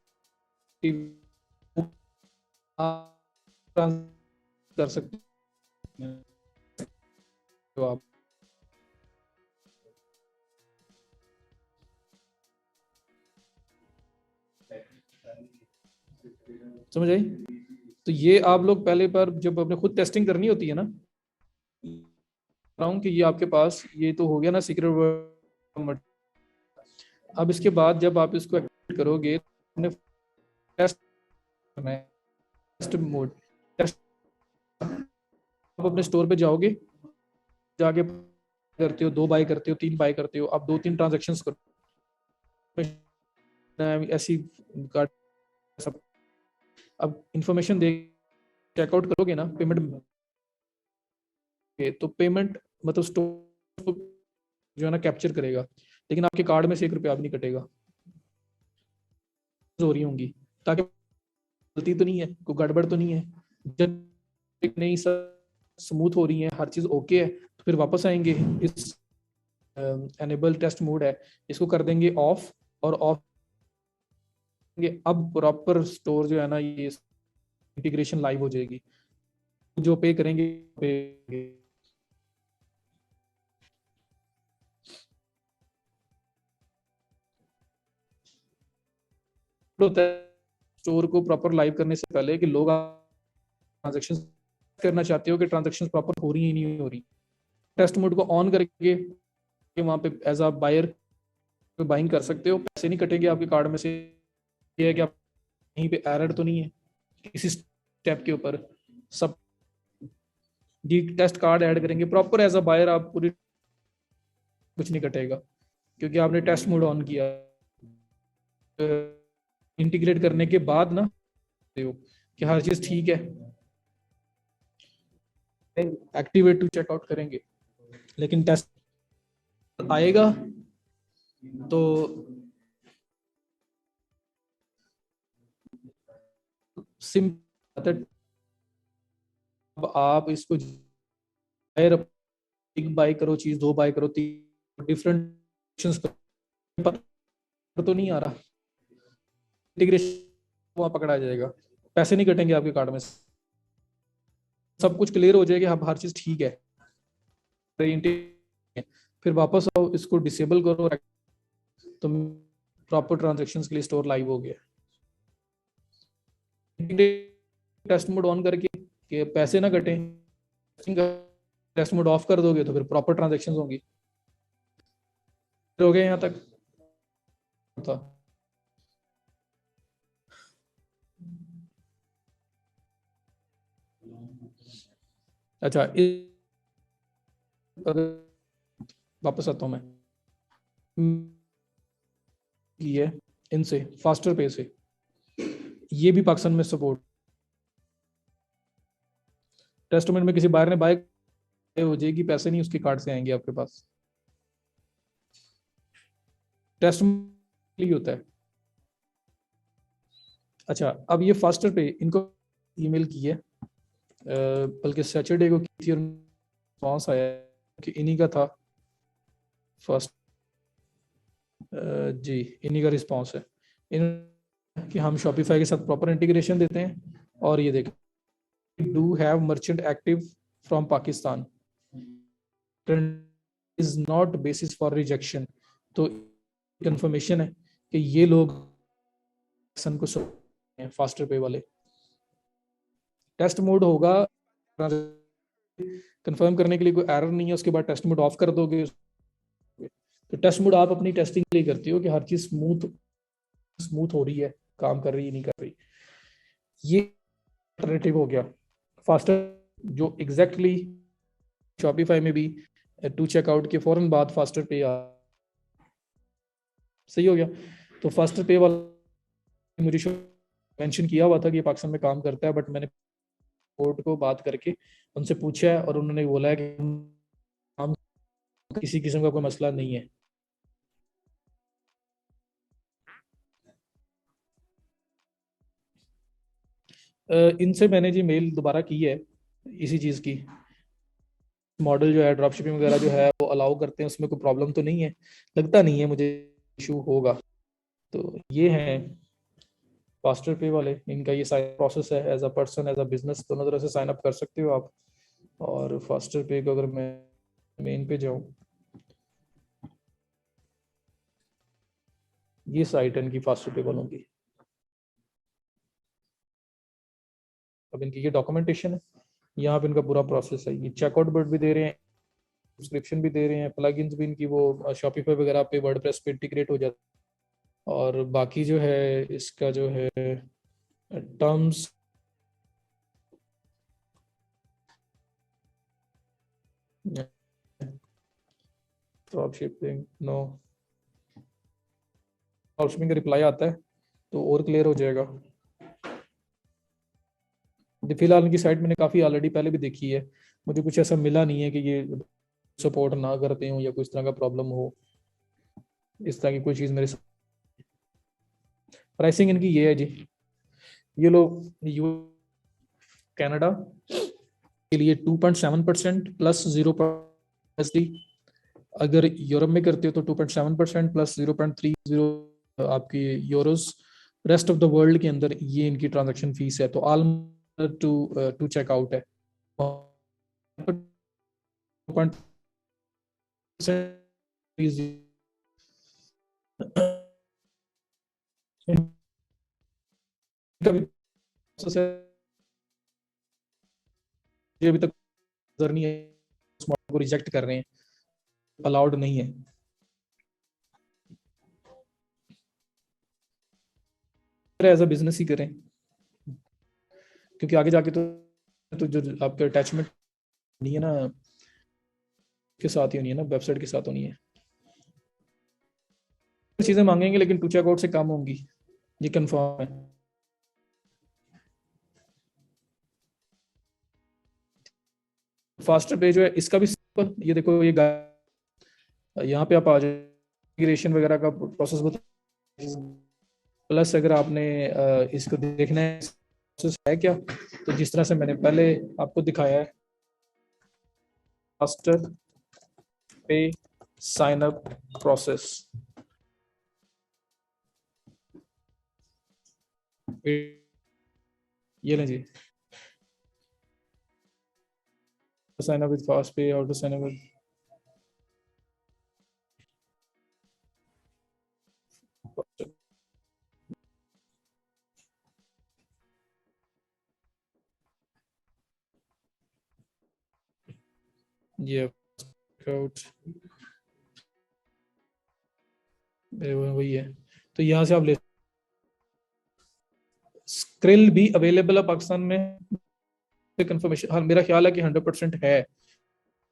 आप कर सकते हो आप। समझ आई? तो ये आप लोग पहले बार जब अपने खुद टेस्टिंग करनी होती है ना, कि ये आपके पास ये तो हो गया ना सीक्रेट वर्ड। अब इसके बाद जब आप इसको एक्टिवेट करोगे, टेस्ट करना है, टेस्ट मोड, टेस्ट, आप अपने स्टोर पे जाओगे, जाके करते हो, 2 बाय करते हो, 3 बाय करते हो, आप 2-3 ट्रांजेक्शन्स करो, ऐसी कार्ड सब। अब इंफॉर्मेशन दे चेकआउट करोगे ना, पेमेंट तो पेमेंट मतलब स्टोर जो है ना कैप्चर करेगा, लेकिन आपके कार्ड में से 1 रुपया भी नहीं कटेगा। हो रही होंगी ताकि गलती तो नहीं है, कोई गड़बड़ तो नहीं है, जब नहीं सब स्मूथ हो रही है, हर चीज ओके है, तो फिर वापस आएंगे, इस एनेबल टेस्ट मोड है इसको कर देंगे ऑफ, और ऑफ अब प्रॉपर स्टोर जो है ना ये इंटीग्रेशन लाइव हो जाएगी, जो पे करेंगे पे होता है स्टोर को प्रॉपर लाइव करने से पहले कि लोग ट्रांजेक्शन करना चाहते हो कि ट्रांजेक्शन प्रॉपर हो रही है नहीं हो रही, टेस्ट मोड को ऑन करके वहां पे एज अ बायर बाइंग कर सकते हो, पैसे नहीं कटेंगे आपके कार्ड में से। ये है कि आप कहीं पे एरर तो नहीं है किसी स्टेप के ऊपर, सब जी टेस्ट कार्ड ऐड करेंगे प्रॉपर एज अ बायर, आप पूरी कुछ नहीं कटेगा क्योंकि आपने टेस्ट मोड ऑन किया। इंटीग्रेट करने के बाद ना कि हर चीज ठीक है, एक्टिवेट टू चेकआउट करेंगे, लेकिन टेस्ट आएगा तो सिंपल, अब आप इसको एक बाय करो चीज, 2 बाय करो, 3 डिफरेंट तो नहीं आ रहा, इंटीग्रेशन वहां पकड़ा जाएगा, पैसे नहीं कटेंगे आपके कार्ड में, सब कुछ क्लियर हो जाएगा, अब हर चीज ठीक है, फिर वापस आओ इसको डिसेबल करो, तो प्रॉपर ट्रांजेक्शन्स के लिए स्टोर लाइव हो गया। टेस्ट मोड ऑन करके कि पैसे ना कटें, टेस्ट मोड ऑफ कर दोगे तो फिर प्रॉपर ट्रांजेक्शन्स होंगी। हो गए यहाँ तक था। अच्छा अगर वापस आता हूँ मैं ये इनसे फास्टर पे से, ये भी पाकिस्तान में सपोर्ट, टेस्ट मोड में किसी बायर ने बाय हो जाएगी, पैसे नहीं उसके कार्ड से आएंगे आपके पास, टेस्ट होता है। अच्छा अब ये फास्टर पे इनको ईमेल की है, बल्कि सैटरडे को की थी और रिस्पॉन्स आया कि इन्हीं का था फर्स्ट, जी इन्हीं का रिस्पॉन्स है इन कि हम शॉपिफाई के साथ प्रॉपर इंटीग्रेशन देते हैं, और ये देखें do have merchant active from Pakistan is not basis for rejection, तो कंफर्मेशन है कि ये लोग को फास्टर पे वाले, टेस्ट मोड होगा कंफर्म करने के लिए, कोई एरर नहीं है, उसके बाद टेस्ट मोड ऑफ कर दोगे, तो टेस्ट मोड आप अपनी टेस्टिंग के लिए करते हो कि हर चीज स्मूथ हो रही है, काम कर रही है नहीं कर रही, ये अल्टरनेटिव हो गया फास्टर, जो एग्जैक्टली शॉपिफाई में भी टू चेकआउट के फौरन बाद फास्टर पे सही हो गया। तो फास्टर पे वाला मुझे मेंशन किया हुआ था कि पाकिस्तान में काम करता है, बट मैंने कोर्ट को बात करके उनसे पूछा है और उन्होंने बोला है कि हम किसी किस्म का कोई मसला नहीं है। इनसे मैंने जी मेल दोबारा की है इसी चीज़ की, मॉडल जो है ड्रॉप शिपिंग वगैरह जो है वो अलाउ करते हैं, उसमें कोई प्रॉब्लम तो नहीं है, लगता नहीं है मुझे इशू होगा। तो ये है फास्टर पे वाले, इनका ये साइन प्रोसेस है, as a person as a business दोनों तरह से साइन अप कर सकते हो आप। और फास्टर पे को अगर मैं मेन पे जाऊँ, ये साइट है इनकी फास्टर पे वालों की, अब इनकी ये डॉक्यूमेंटेशन है, यहाँ पे इनका पूरा प्रोसेस है, ये चेकआउट बट भी दे रहे हैं, सब्सक्रिप्शन भी दे रहे हैं, प्लगइन्स भी इनकी वो शॉपिफाई वगैरह पे वर्डप्रेस पे इंटीग्रेट हो जाता है, और बाकी जो है इसका जो है terms drop shipping no, drop shipping का रिप्लाई आता है तो और क्लियर हो जाएगा। फिलहाल इनकी साइट मैंने काफ़ी ऑलरेडी पहले भी देखी है, मुझे कुछ ऐसा मिला नहीं है कि ये सपोर्ट ना करते हो या कुछ तरह का प्रॉब्लम हो, इस तरह की कोई चीज़ मेरे साथ। प्राइसिंग इनकी ये है जी, ये लो यू कनाडा के लिए 2.7% प्लस 0.30। अगर यूरोप में करते हो तो 2.7% प्लस 0.30 आपकी Euros. Rest of the world के अंदर ये इनकी ट्रांजैक्शन फीस है। तो ऑलमोस्ट टू चेकआउट है। अभी तक नजर नहीं है, उस मॉडल को रिजेक्ट कर रहे हैं, अलाउड नहीं है। एज अ बिजनेस ही करें, क्योंकि आगे जाके तो जो आपके अटैचमेंट नहीं है ना, के साथ ही होनी है ना, वेबसाइट के साथ होनी है। चीजें मांगेंगे लेकिन टू चेकआउट से कम होंगी, ये कंफर्म है। फास्टर पे जो है इसका भी सिंपल, ये देखो ये यहाँ पे आप आ जाए, इमिग्रेशन वगैरह का प्रोसेस बता। प्लस अगर आपने इसको देखना है प्रोसेस है क्या, तो जिस तरह से मैंने पहले आपको दिखाया है, फास्टर पे साइन अप प्रोसेस, ये लें जी, sign up with fast pay, how to sign up with ये आउट, वही है। तो यहाँ से आप ले, स्क्रिल भी अवेलेबल है पाकिस्तान में, कंफर्मेशन हाँ मेरा ख्याल है कि 100% है।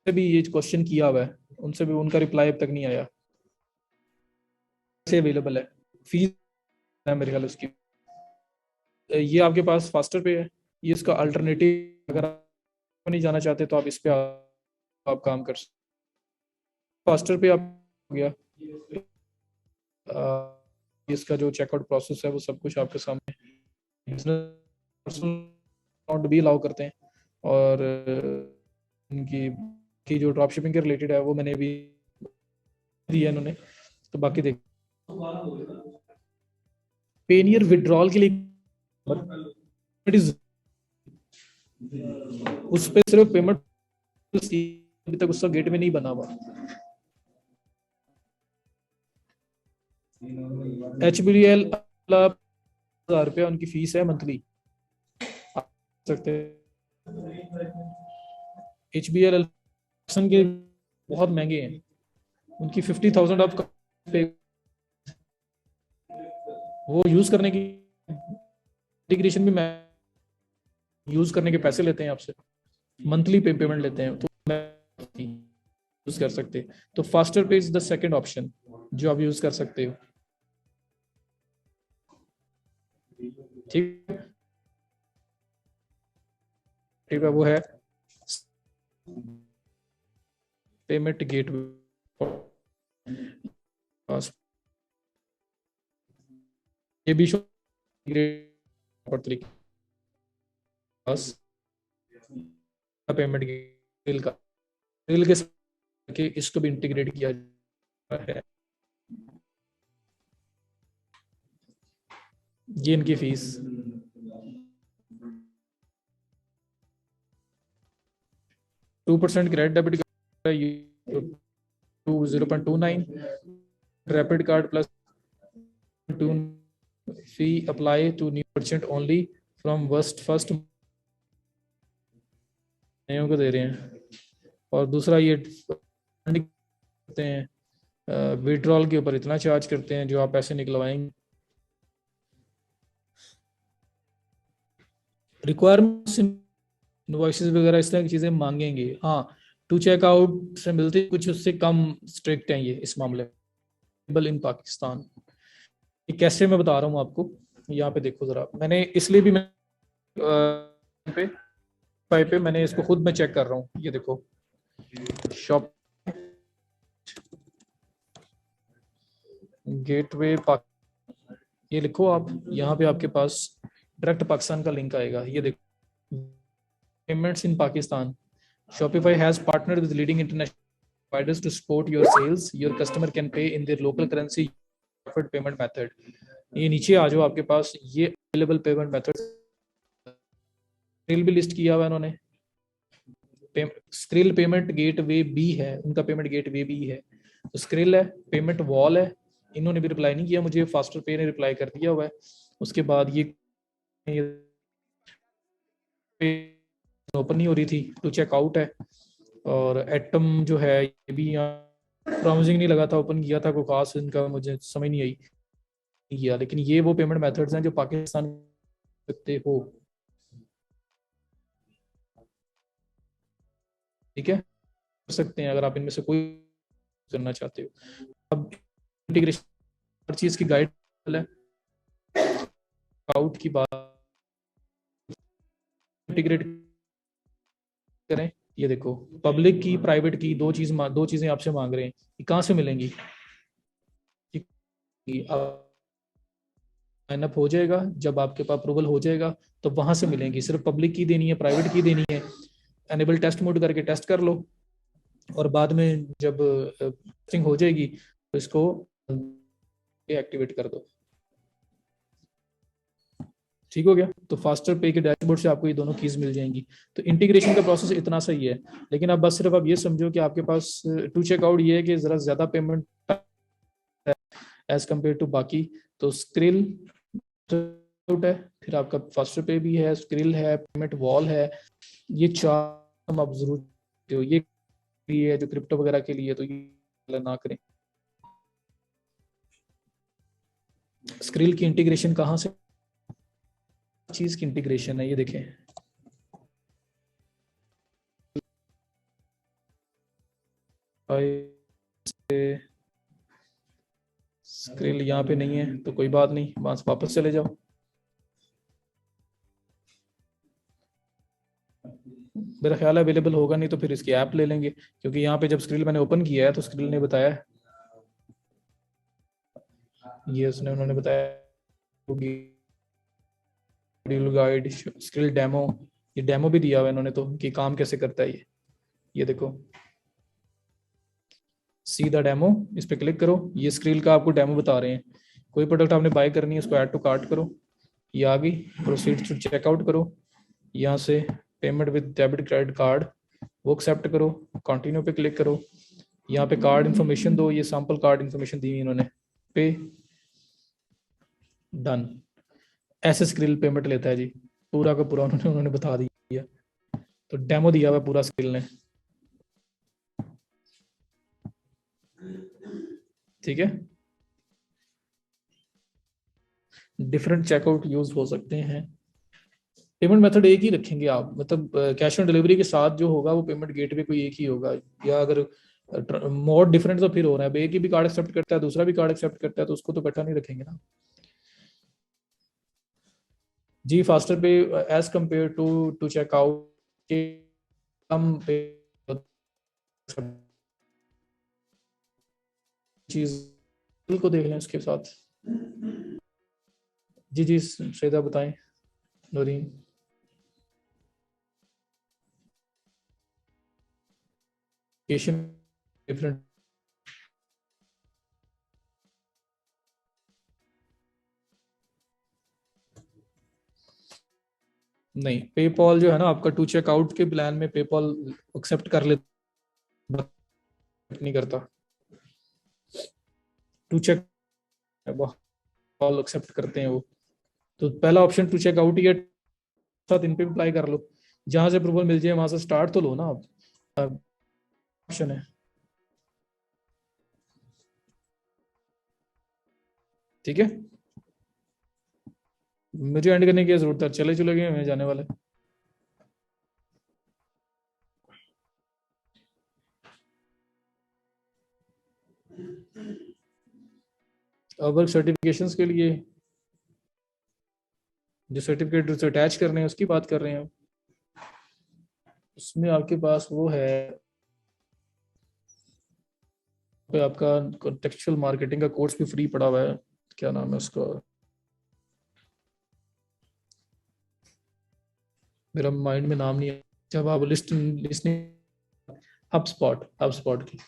भी ये क्वेश्चन किया हुआ है उनसे, भी उनका रिप्लाई अब तक नहीं आया। से अवेलेबल है, फीस है मेरे ख्याल उसकी। ये आपके पास फास्टर पे है, ये इसका अल्टरनेटिव। अगर आप नहीं जाना चाहते तो आप इस पे आप काम कर सकते। फास्टर पे आप हो गया, इसका जो चेकआउट प्रोसेस है वो सब कुछ आपके सामने। बिजनेस अकाउंट भी अलाउ करते हैं, और इनकी की जो ड्रॉप शिपिंग के रिलेटेड है वो मैंने भी दिया इन्होंने। तो बाकी देख, पेनियर विड्रॉल के लिए उस पे सिर्फ पेमेंट, अभी तक उसका गेट में नहीं बना हुआ। HBDL 1000 रुपया उनकी फीस है मंथली, सकते HBL के बहुत महंगे हैं, उनकी 50,000 आप पे, वो यूज करने की इंटीग्रेशन भी मैं यूज करने के पैसे लेते हैं आपसे, मंथली पेमेंट लेते हैं, तो यूज कर सकते हैं। तो फास्टर पे इज द सेकंड ऑप्शन जो आप यूज कर सकते हो। ठीक ठीक है, वो है पेमेंट गेट, ये भी पेमेंट गेट का के इसको भी इंटीग्रेट किया है। ये इनकी fees 2% credit debit 0.29, rapid card plus 2 fee apply to new merchant only from first नयों को दे रहे हैं। और दूसरा ये करते हैं विड्रॉल के ऊपर इतना चार्ज करते हैं जो आप पैसे निकलवाएंगे। रिक्वायरमेंट्स इनवॉइसेस वगैरह इस तरह की चीजें मांगेंगे, हाँ टू चेकआउट से मिलती, कुछ उससे कम स्ट्रिक्ट हैं ये इस मामले में इन पाकिस्तान। ये कैसे मैं बता रहा हूँ आपको, यहाँ पे देखो जरा, मैंने इसलिए भी मैं पे मैंने इसको खुद में चेक कर रहा हूँ। ये देखो शॉप गेटवे पाक, ये लिखो आप, यहाँ पे आपके पास डायरेक्ट पाकिस्तान का लिंक आएगा। ये देखो, payments in Pakistan, Shopify has partnered with leading international providers to support your sales. Your customer can pay in their local currency preferred payment method. ये नीचे आ जाओ, आपके पास ये अवेलेबल पेमेंट मेथड भी लिस्ट किया हुआ है इन्होंने। स्क्रिल पेमेंट गेटवे बी है, उनका पेमेंट गेटवे बी है। तो स्क्रिल है, पेमेंट वॉल है, इन्होंने भी रिप्लाई नहीं किया मुझे, फास्टर पे ने रिप्लाई कर दिया हुआ है। उसके बाद ये ओपन नहीं हो रही थी, टू चेकआउट है। और एटम जो है ये भी यहाँ प्रॉमिसिंग नहीं लगा था, ओपन किया था, कोई खास इनका मुझे समझ नहीं आई किया। लेकिन ये वो पेमेंट मेथड्स हैं जो पाकिस्तान सकते हो, ठीक है, कर सकते हैं अगर आप इनमें से कोई करना चाहते हो। अब इंटीग्रेशन हर चीज की गाइड है, आउट की बात इंटीग्रेट करें। ये देखो, पब्लिक की प्राइवेट की दो चीजें आपसे मांग रहे हैं, ये कहाँ से मिलेंगी? साइन अप हो जाएगा, जब आपके पास अप्रूवल हो जाएगा तो वहां से मिलेंगी। सिर्फ पब्लिक की देनी है, प्राइवेट की देनी है, एनेबल टेस्ट मोड करके टेस्ट कर लो, और बाद में जब टेस्टिंग हो जाएगी तो इसको एक्टिवेट कर दो। ठीक हो गया? तो फास्टर पे के डैशबोर्ड से आपको ये दोनों कीज मिल जाएंगी। तो इंटीग्रेशन का प्रोसेस इतना सही है, लेकिन अब बस सिर्फ आप ये समझो कि आपके पास टू चेकआउट ये है कि जरा ज्यादा पेमेंट एज कम्पेयर टू बाकी। तो स्क्रिल है, फिर आपका फास्टर पे भी है, स्क्रिल है, पेमेंट वॉल है, ये चार आप जरूर, ये है जो क्रिप्टो वगैरह के लिए, तो ये ना करें। स्क्रिल की इंटीग्रेशन कहाँ से, चीज की इंटीग्रेशन है, ये देखें, स्क्रिल यहाँ पे नहीं है तो कोई बात नहीं, वहां से वापस चले जाओ। मेरा ख्याल है अवेलेबल होगा, नहीं तो फिर इसकी ऐप ले लेंगे, क्योंकि यहाँ पे जब स्क्रिल मैंने ओपन किया है तो स्क्रिल ने बताया, ये उसने उन्होंने बताया गाइड स्क्रिल डेमो, ये डेमो भी दिया हुआ है इन्होंने तो कि काम कैसे करता है ये देखो, सी द डेमो, इस पे क्लिक करो, ये स्क्रिल का आपको डेमो बता रहे हैं। कोई प्रोडक्ट आपने बाय करनी है, उसको ऐड टू कार्ट करो, ये आ गई, प्रोसीड टू चेकआउट करो, यहाँ से payment with debit credit card वो एक्सेप्ट करो, कंटिन्यू पे क्लिक करो, यहाँ पे कार्ड इन्फॉर्मेशन दो, ये सैंपल कार्ड इन्फॉर्मेशन दी इन्होंने, पे, डन। ऐसे स्क्रिल पेमेंट लेता है जी, पूरा का पूरा उन्होंने बता दिया, तो डेमो दिया हुआ पूरा स्क्रिल ने, ठीक है। डिफरेंट चेकआउट यूज हो सकते हैं, पेमेंट मेथड एक ही रखेंगे आप, मतलब कैश ऑन डिलीवरी के साथ जो होगा वो पेमेंट गेटवे कोई एक ही होगा, या अगर मोड डिफरेंट तो फिर हो रहा है, एक ही भी कार्ड एक्सेप्ट करता है, दूसरा भी कार्ड एक्सेप्ट करता है, तो उसको तो इकट्ठा नहीं रखेंगे ना जी। फास्टर पे एज कम्पेयर टू चेकआउट कम पे चीज को देख लें उसके साथ। जी जी श्वेता बताएं, नूरीन। डिफरेंट, नहीं, पेपॉल जो है ना आपका टू चेकआउट के प्लान में पेपॉल एक्सेप्ट कर ले, नहीं करता, टू चेक एक्सेप्ट करते हैं वो। तो पहला ऑप्शन टू चेक आउट ही है, साथ इन पे अप्लाई कर लो, जहां से अप्रूवल मिल जाए वहां से स्टार्ट तो लो ना आप, ऑप्शन है, ठीक है। मुझे एंड करने की जरूरत है, चले चले गए मैं जाने वाले। अब सर्टिफिकेशंस के लिए जो सर्टिफिकेट अटैच करने हैं उसकी बात कर रहे हैं, उसमें आपके पास वो है पे आपका कॉन्टेक्चुअल मार्केटिंग का कोर्स भी फ्री पड़ा हुआ है, क्या नाम है उसका, मेरा माइंड में नाम नहीं है। जब आप लिस्टिंग, हब स्पॉट की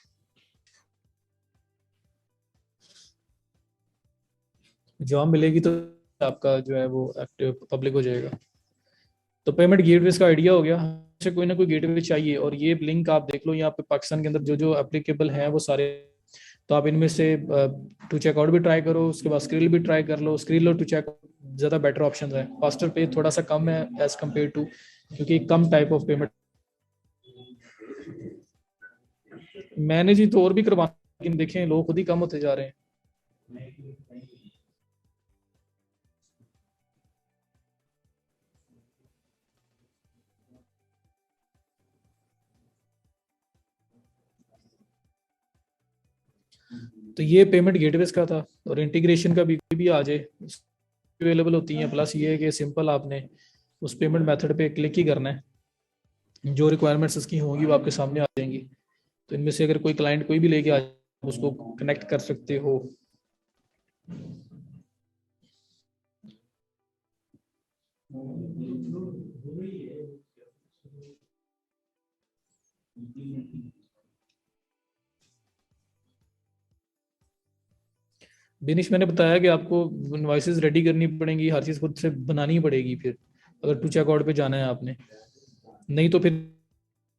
जॉब मिलेगी तो आपका जो है वो एक्टिव पब्लिक हो जाएगा। तो पेमेंट गेटवेज का आइडिया हो गया, से कोई ना कोई गेटवे चाहिए। और ये लिंक आप देख लो, यहाँ पे पाकिस्तान के अंदर जो जो एप्लीकेबल हैं वो सारे। तो आप इनमें से टू चेकआउट भी ट्राई करो, उसके बाद स्क्रिल भी ट्राई कर लो। स्क्रिल और टू चेक ज़्यादा बेटर ऑप्शन है, फास्टर पे थोड़ा सा कम है एज कम्पेयर टू, क्योंकि कम टाइप ऑफ पेमेंट मैनेज ही तो और भी करवा, लेकिन देखें लोग खुद ही कम होते जा रहे हैं। तो ये पेमेंट गेटवेज का था, और इंटीग्रेशन का भी आ जाए अवेलेबल होती हैं। प्लस ये है कि सिंपल आपने उस पेमेंट मेथड पे क्लिक ही करना है, जो रिक्वायरमेंट्स इसकी होंगी वो आपके सामने आ जाएंगी। तो इनमें से अगर कोई क्लाइंट कोई भी लेके आ जाए, उसको कनेक्ट कर सकते हो। बिनिश, मैंने बताया कि आपको इनवॉइसेस रेडी करनी पड़ेंगी, हर चीज़ खुद से बनानी पड़ेगी फिर, अगर टू चेकआउट पे जाना है आपने। नहीं तो फिर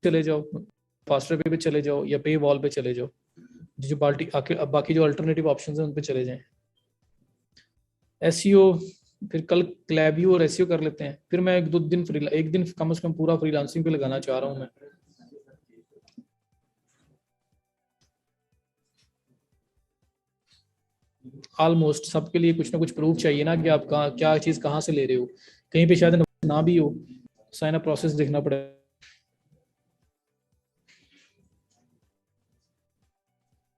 चले जाओ फास्टर पे चले जाओ, या पे वॉल पे चले जाओ, जो बाल्टी आके अब बाकी जो अल्टरनेटिव ऑप्शन है उन पे चले जाएं। एसईओ फिर कल क्लैबियो और एसईओ कर लेते हैं, फिर मैं एक दो दिन फ्री, एक दिन कम से कम पूरा फ्रीलांसिंग पे लगाना चाह रहा हूँ मैं। ऑलमोस्ट सबके लिए कुछ ना कुछ प्रूफ चाहिए ना, कि आप कहाँ क्या चीज़ कहाँ से ले रहे हो, कहीं पे शायद ना भी हो, साइन अप प्रोसेस देखना पड़ेगा।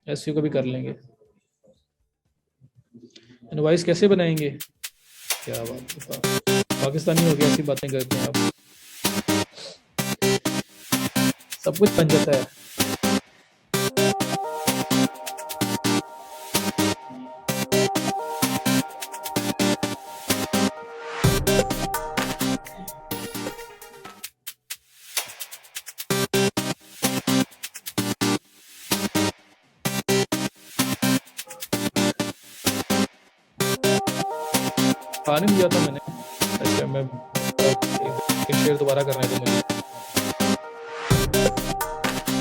एसईओ का भी कर लेंगे। इनवॉइस कैसे बनाएंगे, क्या बात है, पाकिस्तानी हो गया, ऐसी बातें करते हैं आप, सब कुछ बन जाता है। पानी दिया था मैंने, अच्छा मैं एक शेयर दोबारा करने दो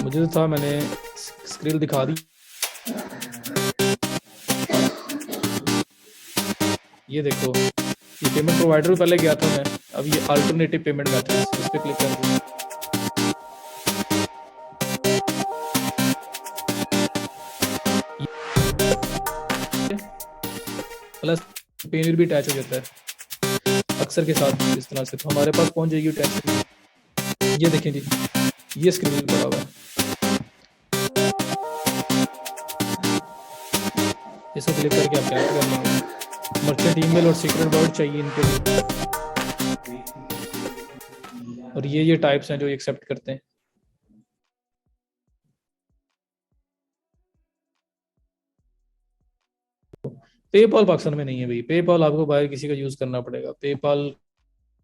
मुझे तो था, मैंने स्क्रीन दिखा दी। ये देखो, ये पेमेंट प्रोवाइडर पे पहले गया था मैं, अब ये अल्टरनेटिव पेमेंट मेथड, इस पे क्लिक कर दूँ, प्लस पेमेंट भी अटैच हो जाता है अक्सर के साथ इस तरह से, तो हमारे पास पहुंच जाएगी अटैच। ये देखें जी, ये स्क्रीन पड़ा हुआ है, इसको क्लिक करके आप कनेक्ट कर लेंगे। मर्चेंट ईमेल और सीक्रेट वर्ड चाहिए इनको भी, और ये टाइप्स हैं जो एक्सेप्ट करते हैं। पेपाल पाकिस्तान में नहीं है भाई, पेपाल आपको बाहर किसी का यूज करना पड़ेगा। पेपाल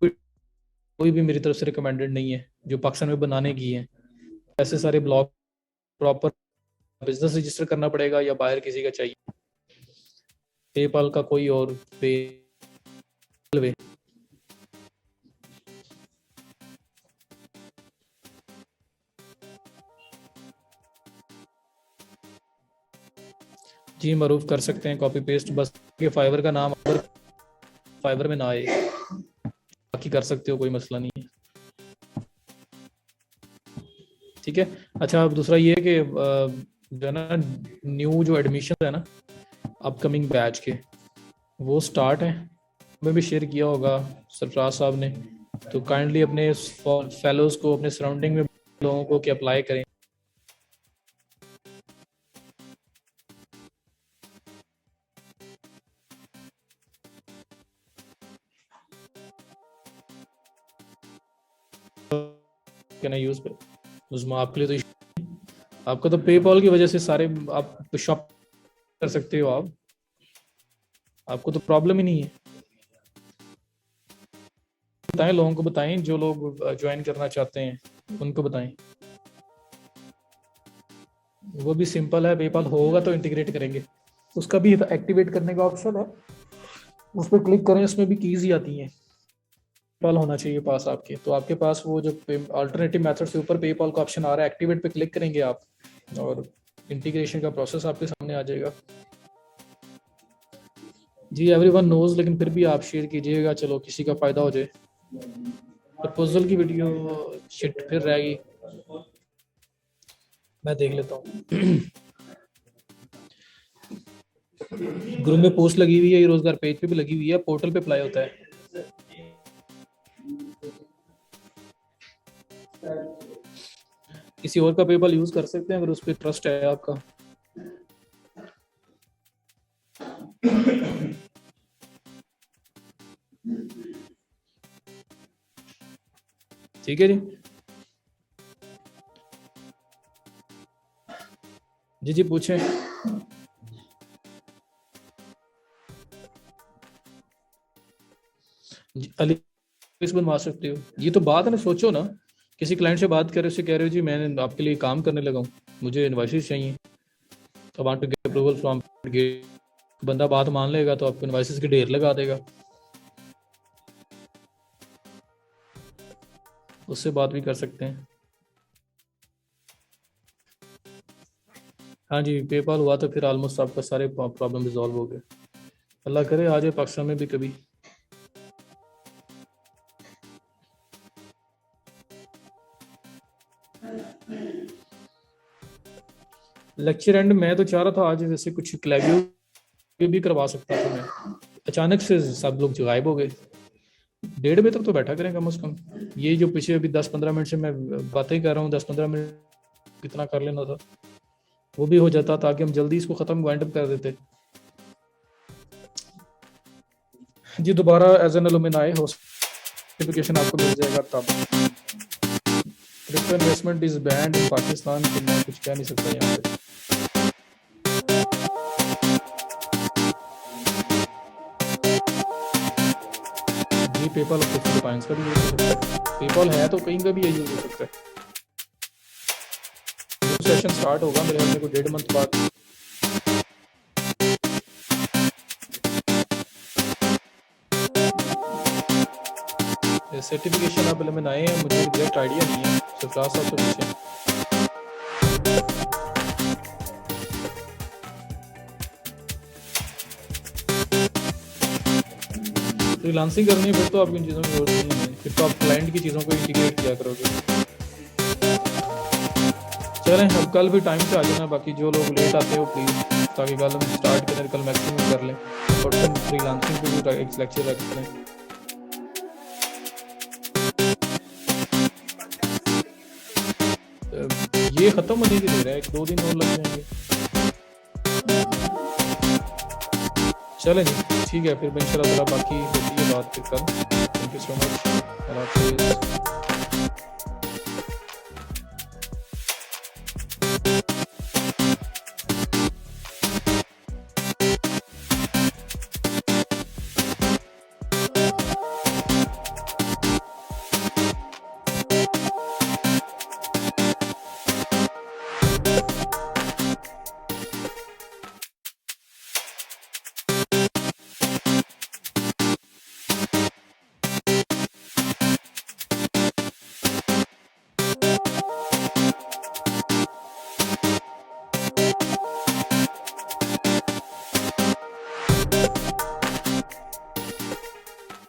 कोई भी मेरी तरफ से रिकमेंडेड नहीं है जो पाकिस्तान में बनाने की है। ऐसे सारे ब्लॉक प्रॉपर बिजनेस रजिस्टर करना पड़ेगा, या बाहर किसी का चाहिए। पेपाल का कोई और पे वे। जी मरूफ कर सकते हैं कॉपी पेस्ट, बस ये फाइवर का नाम अगर फाइवर में ना आए, बाकी कर सकते हो, कोई मसला नहीं है। ठीक है। अच्छा, अब दूसरा ये है कि जो है ना, न्यू जो एडमिशन है ना अपकमिंग बैच के, वो स्टार्ट है, में भी शेयर किया होगा सरफराज साहब ने। तो काइंडली अपने फेलोज को, अपने सराउंडिंग में लोगों को कि अप्लाई करें। कैन आई यूज पे उस आपके लिए तो आपका तो पेपॉल की वजह से सारे आप शॉप कर सकते हो, आपको तो प्रॉब्लम ही नहीं है। बताएं, लोगों को बताएं, जो लोग ज्वाइन करना चाहते हैं उनको बताएं। वो भी सिंपल है, पेपाल होगा तो इंटीग्रेट करेंगे, उसका भी एक्टिवेट करने का ऑप्शन है, उस पर क्लिक करें, उसमें भी कीज ही आती हैं। पेपाल होना चाहिए पास आपके, तो आपके पास वो जो अल्टरनेटिव मेथड से ऊपर पेपाल का ऑप्शन आ रहा है, एक्टिवेट पे क्लिक करेंगे आप और इंटीग्रेशन का प्रोसेस आपके सामने आ जाएगा। जी एवरीवन नोज, लेकिन फिर भी आप शेयर कीजिएगा, चलो किसी का फायदा हो जाए। प्रपोजल की वीडियो शिट फिर रहेगी, मैं देख लेता हूँ। ग्रुप में पोस्ट लगी हुई है, रोजगार पेज पे भी लगी हुई है, पोर्टल पे अप्लाई होता है। किसी और का पेपल यूज कर सकते हैं अगर उस पर ट्रस्ट है आपका। ठीक है जी जी पूछें। अली बनवा सकते हो, ये तो बात है ना, सोचो ना, किसी क्लाइंट से बात कर रहे हो, उससे कह रहे हो जी मैंने आपके लिए काम करने लगा हूँ, मुझे इनवॉइसेस चाहिए, तो want to get approval from get, बंदा बात मान लेगा तो आपको इनवॉइसेस के ढेर लगा देगा, उससे बात भी कर सकते हैं। हाँ जी, पेपाल हुआ तो फिर ऑलमोस्ट आपका सारे प्रॉब्लम रिजॉल्व हो गए। अल्लाह करे आ जाए पाकिस्तान में भी कभी। लेक्चर एंड मैं तो चाह रहा था आज जैसे कुछ क्लैवियो भी करवा सकता था मैं, अचानक से सब लोग गायब हो गए। 1:30 बजे तक तो बैठा करें कम से कम, ये जो पीछे अभी 10-15 मिनट से मैं बातें कर रहा हूँ, 10-15 मिनट कितना कर लेना था, वो भी हो जाता ताकि हम जल्दी इसको खत्म वाइंड अप कर देते। जी दोबारा एज एन एलुमनाई हो सर्टिफिकेशन आपको मिल जाएगा तब। क्रिप्टो इन्वेस्टमेंट इज बैंड इन पाकिस्तान, तो मैं कुछ कह नहीं सकता यहाँ पे। जी पेपाल और फिलिपाइंस का भी यूज हो सकता है, पेपाल है तो कहीं का भी ये यूज हो सकता है। सेशन स्टार्ट होगा मेरे ख्याल में 1.5 मंथ बाद। सर्टिफिकेशन आप एलुमनाई हैं, मुझे एग्जैक्ट आइडिया नहीं है, सरफराज साहब से पूछें। फ्रीलांसिंग करनी है फिर तो आपको इन चीज़ों की जरूरत नहीं है, फिर तो आप क्लाइंट की चीज़ों को इंटीग्रेट किया करोगे। चलें अब कल भी टाइम से आ जाना, बाकी जो लोग लेट आते हो प्लीज़, ताकि कल हम स्टार्ट करें, कल मैक्सिमम कर लें और फिर फ्रीलांसिंग पे भी एक लेक्चर रख लें। ये ख़त्म होने की देर है, 1-2 दिन और लग जाएंगे। चलें जी ठीक है, फिर इंशाल्लाह बाकी होती है बात फिर कल। Thank you so much.